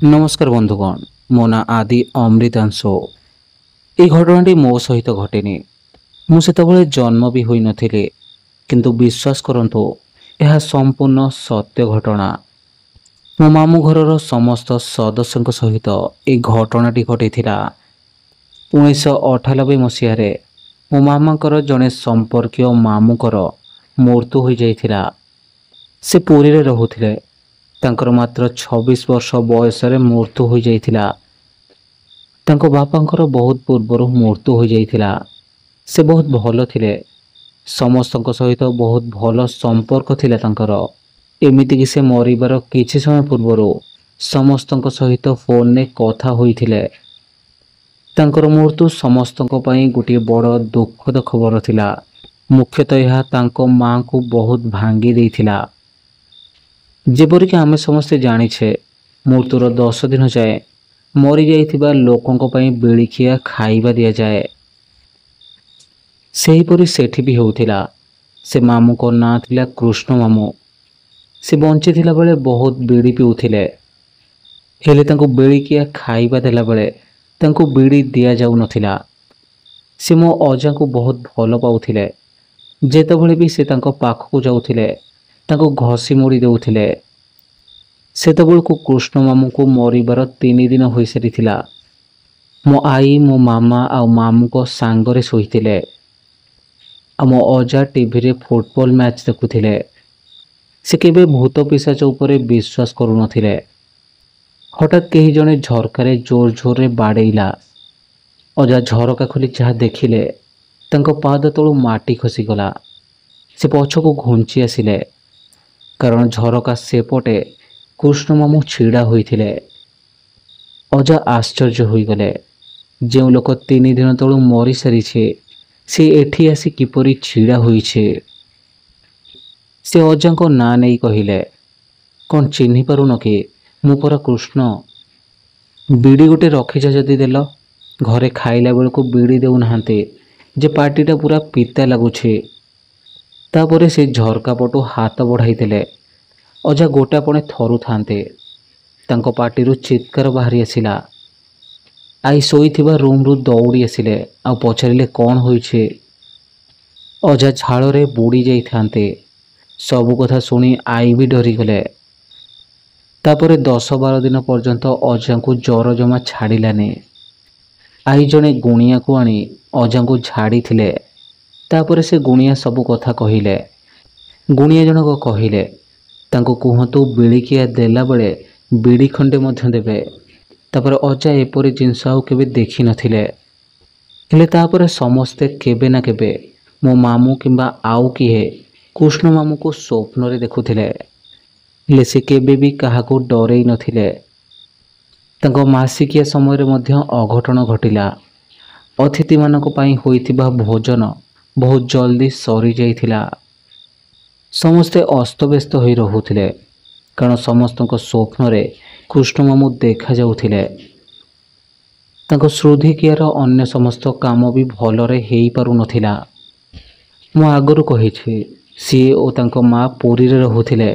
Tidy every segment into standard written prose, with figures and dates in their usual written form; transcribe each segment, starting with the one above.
नमस्कार बंधुगण मो ना आदि अमृतांश। ये घटनाटी मो सहित घटेनी। मुझे जन्म भी होई नथिले, किंतु विश्वास करंतु यह संपूर्ण सत्य घटना। मो मामू घरर समस्त सदस्य सहित ये घटनाटी घटी 1998 मसीह मो मामाकर जड़े संपर्क मामूकर मृत्यु हो जाइथिला। से पुरी रे रहुथिले। तांकर मात्र 26 वर्ष बयस मृत्यु हो जाइथिला। तांको बापांकर बहुत पूर्वर मृत्यु हो जाइथिला। से बहुत भल थिले, समस्त सहित बहुत भल संपर्क थिला तांकर। एमिति कि से मरिबार किछि समय पूर्वर समस्त सहित फोन ने कथा होइथिले। तांकर मृत्यु समस्त गोटे बड़ दुखद खबर थिला। मुख्यतः यह तांको मां को बहुत भांगी देइथिला। जेपरिक आमे समस्ते जानिछे, मृत्युर 10 दिन जाए मरी जाइथिबा लोकंको पई बेळिखिया खाइबा दिया जाए। सेहीपरि सेठी भी होउथिला। से मामू को ना थिला कृष्ण मामू। से बंची थिला बेले बहुत बीड़ी पिउथिले, हेले तांको बेळिखिया खाइबा देला बेले तांको बीड़ी दिया जाउ नथिला। से मो अजा को बहुत भल पाउथिले। जेतेबेले भी से तांको पाखକୁ जाउथिले तांको घसी मोड़ी देउथिले। सेतेबेलକୁ कृष्ण मामू को मरिबार 3 दिन होई सारिथिला। मो आई मो मामा आ मामू को सांगरे सोइथिले। आ मो अजा टीवी रे फुटबॉल मैच देखुथिले। से केबे भूत पिशाच उपरे विश्वास करू नथिले। हठात केही जने झरकारे जोर जोर रे बाडेइला। अजा झरका खोली जहा देखिले तांको पाद तळु माटी खसी गला। से पछको घुंची आसिले, कारण झरका सेपटे कृष्ण मामू छिड़ा होइथिले। अजा आश्चर्य होई गले। जे लोक 3 दिन तळु मरी सारिछे से एठी आसी किपरि छिड़ा होइछे। से अजा को ना नहीं कहिले, कौन चिन्ही पारुन कि मु परा कृष्ण? बीड़ी गोटे रखिछ जदि देल, घरे खाइला बेलको बीड़ी देउ नाहंते जे पार्टीटा पूरा पिता लागुछे। तापरे से झरका पटु हाथ बढ़ाई देले। अजा गोटापणे थरु थांते। तांको पार्टीरु चित्कार बाहरी आसिला। आई सोईथिबा रूम रु दौड़ी आसिले आ पचारिले कौन होइछे। अजा झाड़े बुड़ी जाई थांते। सबु कथा सुनी आई भी डरी गले। तापरे 10-12 दिन पर्यंत अजा को जर जमा छाड़िलानी। आई जने गुणिया को आनी अजा को झाड़ी थिले। तापरे से गुणिया सबु कथा कहिले। गुणिया जनक कहिले तांको कुहतु बिड़िकिया देला बेले बीड़ी खंडे मध्य देबे। तापर अजा एपरि जिनस आउ केबे देखि नथिले। हेले तापर समस्ते केबे ना केबे मो मामू किंबा आउ किए कृष्ण मामू को स्वप्न रे देखुथिले। हेले से केबे भी काहाको डरै नथिले। तांको मासिकिया समय रे मध्य अघटन घटिला। अतिथि मानक पई होइतिबा भोजन बहुत जल्दी सरी जाइथिला। समस्ते अस्तव्यस्त होई रहुथिले, कारण समस्तक स्वप्न रे कृष्ण मामू देखा जाउथिले। तांको श्रुधिकियार अन्य समस्त काम भी भलरे हेई पारु नथिला। मु आगरु कहिछि, सीए ओ तांको माँ पुरी रे रहुथिले।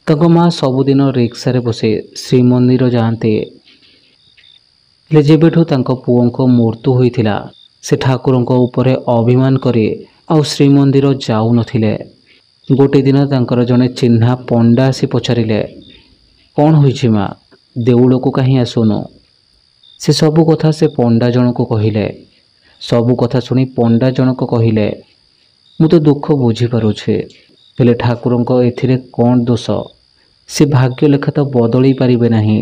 तांको माँ सबुदिन रिक्सा रे बसे श्रीमंदिर जाते। हेले जेबेठु तांको पुओंको मृत्यु होइथिला, से ठाकुरंको उपरे अभिमान करे आउ श्रीमंदिर जाउ नथिले। गोटे दिन तांकर जने चिन्हा पंडा आसी पचारिले, कौन होइछि माँ, देउल को कहीं आसुनो? से सबु कथा से पंडा जनक कहिले। सबु कथा सुनी पंडा जनक कहिले, मु तो दुख बुझी पारुछे, हेले ठाकुरंको एथिरे कौन दोष? से भाग्य लेखा तो बदली पारिबे नाही।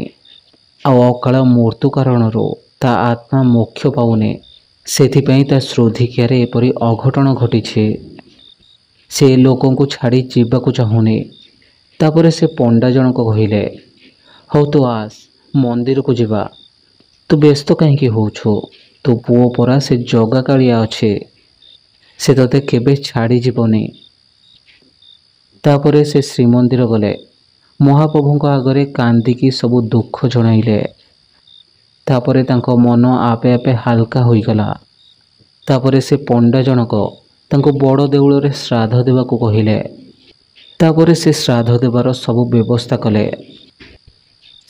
आ अकाल मृत्यु कारणरो ता आत्मा मोक्ष पाउने, सेथिपई ता श्रोधिकियारे एपरि अघटन घटिछे। से लोकों को छाड़ी जीवाकू चाहूनी। तापरे से पंडा जनक कहिले, हौ तो आस मंदिर को जीवा। तू व्यस्त कहीं होछु? तू पुओ परा से जगा कालिया अच्छे, से तते केबे छाड़ी जीवनी। तापरे से श्रीमंदिर गले। महाप्रभुଙ୍କ आगरे कांदिकी सबु दुख जणाइले। तापरे तांको मन आपे आपे हालका होई गला। तापरे से पंडा जनक तांको बड़ देउल रे श्राद्ध देवाकू कहिले। तापरे से श्राद्ध देवार सबु व्यवस्था कले।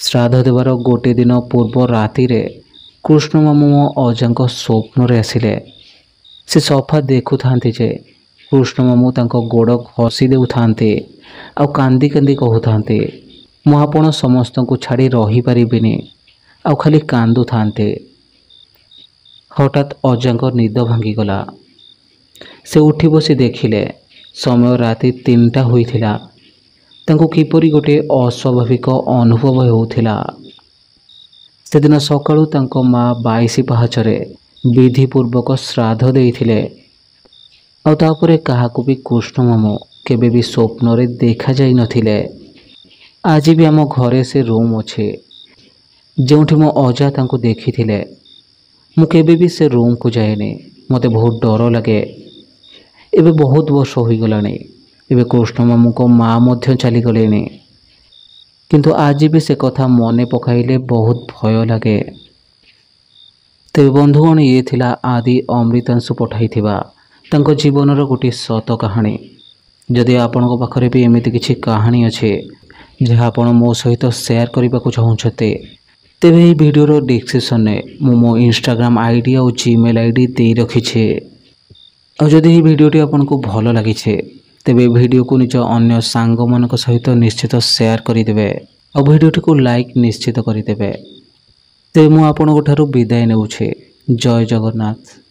ଶ୍ରାଦ୍ଧ ଦେବାର ଗୋଟିଏ ଦିନ ପୂର୍ବ ରାତିରେ କୃଷ୍ଣ ମାମୁଁ ମୋ ଅଜାଙ୍କ ସ୍ୱପ୍ନରେ ଆସିଲେ। ସେ ସଫା ଦେଖୁଥାନ୍ତି ଯେ କୃଷ୍ଣ ମାମୁଁ ତାଙ୍କ ଗୋଡ଼ ଘଷି ଦେଉଥାନ୍ତି ଆଉ କାନ୍ଦି କାନ୍ଦି କହୁଥାନ୍ତି, ମୁଁ ଆପଣ ସମସ୍ତଙ୍କୁ ଛାଡ଼ି ରହିପାରିବିନି, ଆଉ ଖାଲି କାନ୍ଦୁଥାନ୍ତି। ହଠାତ୍ ଅଜାଙ୍କ ନିଦ ଭାଙ୍ଗିଗଲା। ସେ ଉଠି ବସି ଦେଖିଲେ ସମୟ ରାତି 3ଟା ହୋଇଥିଲା। ତାଙ୍କୁ କିପରି ଗୋଟିଏ ଅସ୍ୱାଭାବିକ ଅନୁଭବ ହେଉଥିଲା। ସେଦିନ ସକାଳୁ ତାଙ୍କ ମା 22 ପାହାଚରେ ବିଧିପୂର୍ବକ ଶ୍ରାଦ୍ଧ ଦେଇଥିଲେ। ଆଉ ତାପରେ କାହାକୁ ବି କୃଷ୍ଣ ମାମୁଁ କେବେ ବି ସ୍ୱପ୍ନରେ ଦେଖାଯାଇ ନଥିଲେ। ଆଜି ବି ଆମ ଘରେ ସେ ରୁମ୍ ଅଛି ଯେଉଁଠି ମୋ ଅଜା ତାଙ୍କୁ ଦେଖିଥିଲେ। ମୁଁ କେବେ ବି ସେ ରୁମ୍କୁ ଯାଏନି, ମୋତେ ବହୁତ ଡର ଲାଗେ। ଏବେ ବହୁତ ବର୍ଷ ହୋଇଗଲାଣି। ଏବେ କୃଷ୍ଣ ମାମୁଁଙ୍କ ମା ମଧ୍ୟ ଚାଲିଗଲେଣି, କିନ୍ତୁ ଆଜି ବି ସେ କଥା ମନେ ପକାଇଲେ ବହୁତ ଭୟ ଲାଗେ। ତେବେ ବନ୍ଧୁଗଣ, ଇଏ ଥିଲା ଆଦି ଅମୃତାଂଶୁ ପଠାଇଥିବା ତାଙ୍କ ଜୀବନର ଗୋଟିଏ ସତ କାହାଣୀ। ଯଦି ଆପଣଙ୍କ ପାଖରେ ବି ଏମିତି କିଛି କାହାଣୀ ଅଛି ଯାହା ଆପଣ ମୋ ସହିତ ସେୟାର କରିବାକୁ ଚାହୁଁଛନ୍ତି, ତେବେ ଏହି ଭିଡ଼ିଓର ଡିସ୍କ୍ରିପ୍ସନରେ ମୁଁ ମୋ ଇନଷ୍ଟାଗ୍ରାମ ଆଇଡି ଆଉ ଜିମେଲ୍ ଆଇଡି ଦେଇ ରଖିଛି। ଆଉ ଯଦି ଏହି ଭିଡ଼ିଓଟି ଆପଣଙ୍କୁ ଭଲ ଲାଗିଛି, ତେବେ ଭିଡ଼ିଓକୁ ନିଜ ଅନ୍ୟ ସାଙ୍ଗମାନଙ୍କ ସହିତ ନିଶ୍ଚିତ ସେୟାର କରିଦେବେ ଆଉ ଭିଡ଼ିଓଟିକୁ ଲାଇକ୍ ନିଶ୍ଚିତ କରିଦେବେ। ତେବେ ମୁଁ ଆପଣଙ୍କ ଠାରୁ ବିଦାୟ ନେଉଛି। ଜୟ ଜଗନ୍ନାଥ।